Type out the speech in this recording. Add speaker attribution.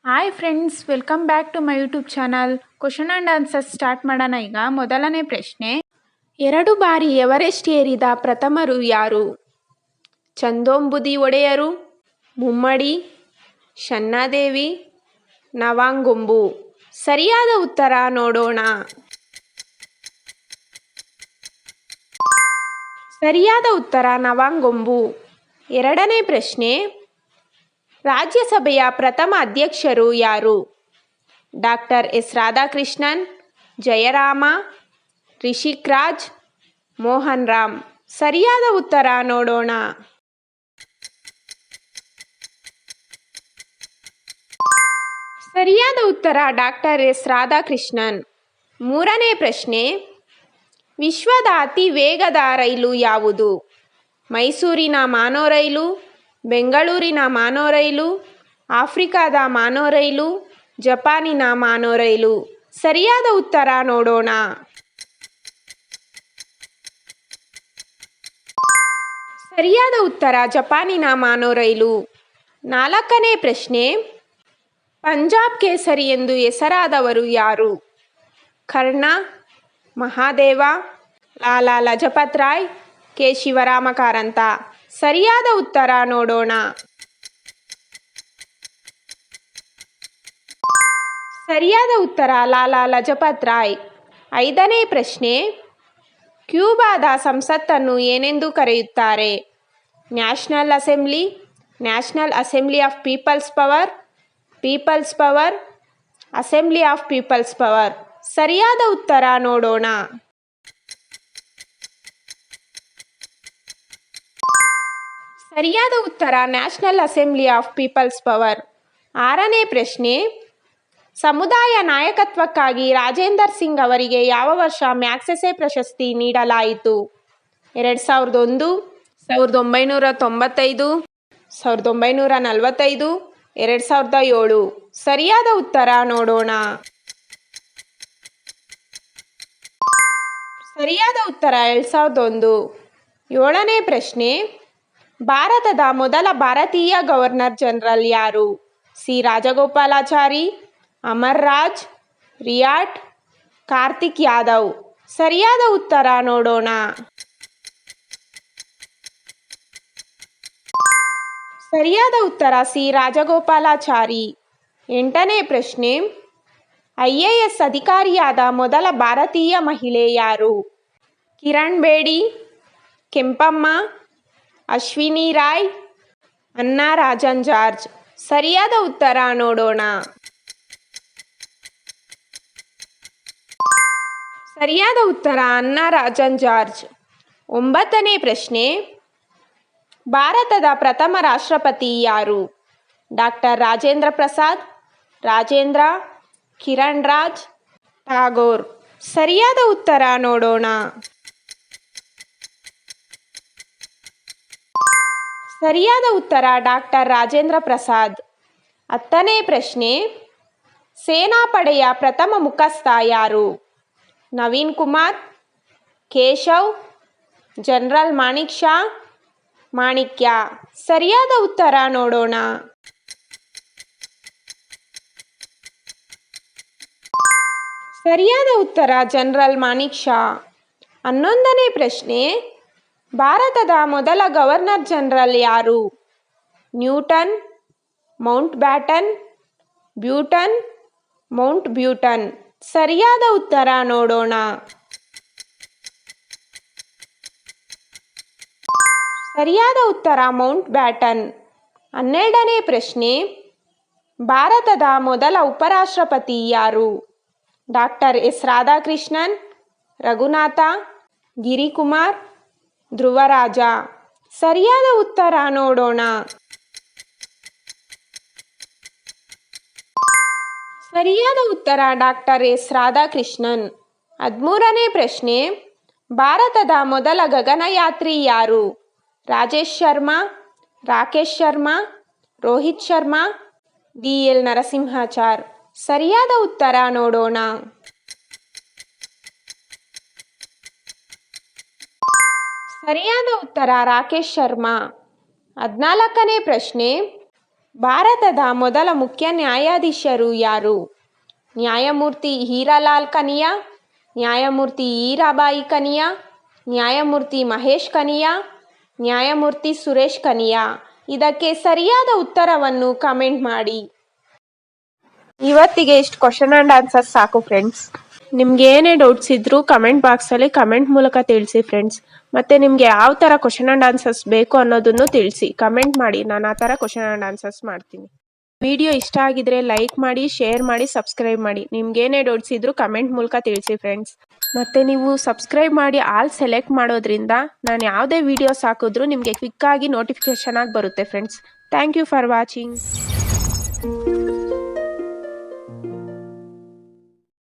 Speaker 1: Hi friends, welcome back to my YouTube channel. Question and answers start ಮಾಡೋಣ. ಈಗ ಮೊದಲನೇ ಪ್ರಶ್ನೆ, 2 ಬಾರಿ ಎವರೆಸ್ಟ್ ಏರಿದ ಪ್ರಥಮರು ಯಾರು? ಚಂದೋಂಬುದಿ ಒಡೆಯರು, ಮುಮ್ಮಡಿ, ಶನ್ನಾದೇವಿ, ನವಾಂಗೊಂಬು. ಸರಿಯಾದ ಉತ್ತರ ನೋಡೋಣ. ಸರಿಯಾದ ಉತ್ತರ ನವಾಂಗೊಂಬು. ಎರಡನೇ ಪ್ರಶ್ನೆ, ರಾಜ್ಯಸಭೆಯ ಪ್ರಥಮ ಅಧ್ಯಕ್ಷರು ಯಾರು? Doctor S Radhakrishnan, Jayarama, Rishik Raj, Mohan Ram. ಸರಿಯಾದ ಉತ್ತರ ನೋಡೋಣ. ಸರಿಯಾದ ಉತ್ತರ ಡಾಕ್ಟರ್ ಎಸ್ ರಾಧಾಕೃಷ್ಣನ್. ಮೂರನೇ ಪ್ರಶ್ನೆ, ವಿಶ್ವದ ಅತಿ ವೇಗದ ರೈಲು ಯಾವುದು? ಮೈಸೂರಿನ ಮಾನೋರೈಲು, ಬೆಂಗಳೂರಿನ ಮಾನೋರೈಲು, ಆಫ್ರಿಕಾದ ಮಾನೋರೈಲು, ಜಪಾನಿನ ಮಾನೋರೈಲು. ಸರಿಯಾದ ಉತ್ತರ ನೋಡೋಣ. ಸರಿಯಾದ ಉತ್ತರ ಜಪಾನಿನ ಮಾನೋರೈಲು. ನಾಲ್ಕನೇ ಪ್ರಶ್ನೆ, ಪಂಜಾಬ್ ಕೇಸರಿ ಎಂದು ಹೆಸರಾದವರು ಯಾರು? ಕರ್ಣ, ಮಹಾದೇವ, ಲಾಲಾ ಲಜಪತ್ ರಾಯ್, ಕೆ ಶಿವರಾಮ ಕಾರಂತ. ಸರಿಯಾದ ಉತ್ತರ ನೋಡೋಣ. ಸರಿಯಾದ ಉತ್ತರ ಲಾಲಾ ಲಜಪತ್ ರಾಯ್. ಐದನೇ ಪ್ರಶ್ನೆ, ಕ್ಯೂಬಾದ ಸಂಸತ್ತನ್ನು ಏನೆಂದು ಕರೆಯುತ್ತಾರೆ? National assembly, national assembly of people's power, people's power, assembly of people's power. ಸರಿಯಾದ ಉತ್ತರ ನೋಡೋಣ. ಸರಿಯಾದ ಉತ್ತರ national assembly of people's power. ಆರನೇ ಪ್ರಶ್ನೆ, ಸಮುದಾಯ ನಾಯಕತ್ವಕ್ಕಾಗಿ ರಾಜೇಂದರ್ ಸಿಂಗ್ ಅವರಿಗೆ ಯಾವ ವರ್ಷ ಮ್ಯಾಗ್ಸೆಸೆ ಪ್ರಶಸ್ತಿ ನೀಡಲಾಯಿತು? 2001, 1995, 1945, 2007. ಸರಿಯಾದ ಉತ್ತರ ನೋಡೋಣ. ಸರಿಯಾದ ಉತ್ತರ 2001. ಏಳನೇ ಪ್ರಶ್ನೆ, ಭಾರತದ ಮೊದಲ ಭಾರತೀಯ ಗವರ್ನರ್ ಜನರಲ್ ಯಾರು? ಸಿ ರಾಜಗೋಪಾಲಾಚಾರಿ, ಅಮರ್ ರಾಜ್, ರಿಯಾಟ್, ಕಾರ್ತಿಕ್ ಯಾದವ್. ಸರಿಯಾದ ಉತ್ತರ ನೋಡೋಣ. ಸರಿಯಾದ ಉತ್ತರ ಸಿ ರಾಜಗೋಪಾಲಾಚಾರಿ. ಎಂಟನೇ ಪ್ರಶ್ನೆ, IAS ಅಧಿಕಾರಿಯಾದ ಮೊದಲ ಭಾರತೀಯ ಮಹಿಳೆ ಯಾರು? ಕಿರಣ್ ಬೇಡಿ, ಕೆಂಪಮ್ಮ, ಅಶ್ವಿನಿ ರಾಯ್, ಅನ್ನಾ ರಾಜನ್ ಜಾರ್ಜ್. ಸರಿಯಾದ ಉತ್ತರ ನೋಡೋಣ. ಸರಿಯಾದ ಉತ್ತರ ಅನ್ನಾ ರಾಜನ್ ಜಾರ್ಜ್. ಒಂಬತ್ತನೇ ಪ್ರಶ್ನೆ, ಭಾರತದ ಪ್ರಥಮ ರಾಷ್ಟ್ರಪತಿ ಯಾರು? ಡಾಕ್ಟರ್ ರಾಜೇಂದ್ರ ಪ್ರಸಾದ್, ರಾಜೇಂದ್ರ, ಕಿರಣ್ ರಾಜ್, ಟಾಗೋರ್. ಸರಿಯಾದ ಉತ್ತರ ನೋಡೋಣ. ಸರಿಯಾದ ಉತ್ತರ ಡಾಕ್ಟರ್ ರಾಜೇಂದ್ರ ಪ್ರಸಾದ್. ಹತ್ತನೇ ಪ್ರಶ್ನೆ, ಸೇನಾಪಡೆಯ ಪ್ರಥಮ ಮುಖಸ್ಥ ಯಾರು? ನವೀನ್ ಕುಮಾರ್, ಕೇಶವ್, ಜನರಲ್ ಮಾಣಿಕ್ ಶಾ, ಮಾಣಿಕ್ಯ. ಸರಿಯಾದ ಉತ್ತರ ನೋಡೋಣ. ಸರಿಯಾದ ಉತ್ತರ ಜನರಲ್ ಮಾಣಿಕ್ ಶಾ. 11ನೇ ಪ್ರಶ್ನೆ, ಭಾರತದ ಮೊದಲ ಗವರ್ನರ್ ಜನರಲ್ ಯಾರು? ನ್ಯೂಟನ್, ಮೌಂಟ್ ಬ್ಯಾಟನ್, ಬ್ಯೂಟನ್, ಮೌಂಟ್ ಬ್ಯೂಟನ್. ಸರಿಯಾದ ಉತ್ತರ ನೋಡೋಣ. ಸರಿಯಾದ ಉತ್ತರ ಮೌಂಟ್ ಬ್ಯಾಟನ್. 12ನೇ ಪ್ರಶ್ನೆ, ಭಾರತದ ಮೊದಲ ಉಪರಾಷ್ಟ್ರಪತಿ ಯಾರು? Doctor S Radhakrishnan, Raghunatha, Girikumar, Dhruvaraja. ಸರಿಯಾದ ಉತ್ತರ ನೋಡೋಣ. ಸರಿಯಾದ ಉತ್ತರ ಡಾಕ್ಟರ್ ಎಸ್ ರಾಧಾಕೃಷ್ಣನ್. 13ನೇ ಪ್ರಶ್ನೆ, ಭಾರತದ ಮೊದಲ ಗಗನಯಾತ್ರಿ ಯಾರು? ರಾಜೇಶ್ ಶರ್ಮಾ, ರಾಕೇಶ್ ಶರ್ಮಾ, ರೋಹಿತ್ ಶರ್ಮಾ, DL ನರಸಿಂಹಾಚಾರ್. ಸರಿಯಾದ ಉತ್ತರ ನೋಡೋಣ. ಸರಿಯಾದ ಉತ್ತರ ರಾಕೇಶ್ ಶರ್ಮಾ. 14ನೇ ಪ್ರಶ್ನೆ, ಭಾರತದ ಮೊದಲ ಮುಖ್ಯ ನ್ಯಾಯಾಧೀಶರು ಯಾರು? ನ್ಯಾಯಮೂರ್ತಿ ಹೀರಾಲಾಲ್ ಕನಿಯಾ, ನ್ಯಾಯಮೂರ್ತಿ ಹೀರಾಬಾಯಿ ಕನಿಯಾ, ನ್ಯಾಯಮೂರ್ತಿ ಮಹೇಶ್ ಕನಿಯಾ, ನ್ಯಾಯಮೂರ್ತಿ ಸುರೇಶ್ ಕನಿಯಾ. ಇದಕ್ಕೆ ಸರಿಯಾದ ಉತ್ತರವನ್ನು ಕಮೆಂಟ್ ಮಾಡಿ. ಇವತ್ತಿಗೆ ಇಷ್ಟು ಕ್ವಶನ್ ಆ್ಯಂಡ್ ಆನ್ಸರ್ಸ್ ಸಾಕು ಫ್ರೆಂಡ್ಸ್. ನಿಮ್ಗೆ ಏನೇ ಡೌಟ್ಸ್ ಇದ್ರೂ ಕಮೆಂಟ್ ಬಾಕ್ಸಲ್ಲಿ ಕಮೆಂಟ್ ಮೂಲಕ ತಿಳಿಸಿ ಫ್ರೆಂಡ್ಸ್. ಮತ್ತು ನಿಮಗೆ ಯಾವ ಥರ ಕ್ವಶನ್ ಆ್ಯಂಡ್ ಆನ್ಸರ್ಸ್ ಬೇಕು ಅನ್ನೋದನ್ನು ತಿಳಿಸಿ, ಕಮೆಂಟ್ ಮಾಡಿ. ನಾನು ಆ ಥರ ಕ್ವಶನ್ ಆ್ಯಂಡ್ ಆನ್ಸರ್ಸ್ ಮಾಡ್ತೀನಿ. ವಿಡಿಯೋ ಇಷ್ಟ ಆಗಿದ್ರೆ ಲೈಕ್ ಮಾಡಿ, ಶೇರ್ ಮಾಡಿ, ಸಬ್ಸ್ಕ್ರೈಬ್ ಮಾಡಿ. ನಿಮ್ಗೇನೇ ಡೌಟ್ಸ್ ಇದ್ರೂ ಕಮೆಂಟ್ ಮೂಲಕ ತಿಳಿಸಿ ಫ್ರೆಂಡ್ಸ್. ಮತ್ತು ನೀವು ಸಬ್ಸ್ಕ್ರೈಬ್ ಮಾಡಿ ಆಲ್ ಸೆಲೆಕ್ಟ್ ಮಾಡೋದ್ರಿಂದ ನಾನು ಯಾವುದೇ ವೀಡಿಯೋಸ್ ಹಾಕಿದ್ರೂ ನಿಮಗೆ ಕ್ವಿಕ್ಕಾಗಿ ನೋಟಿಫಿಕೇಷನ್ ಆಗಿ ಬರುತ್ತೆ friends. Thank you for watching.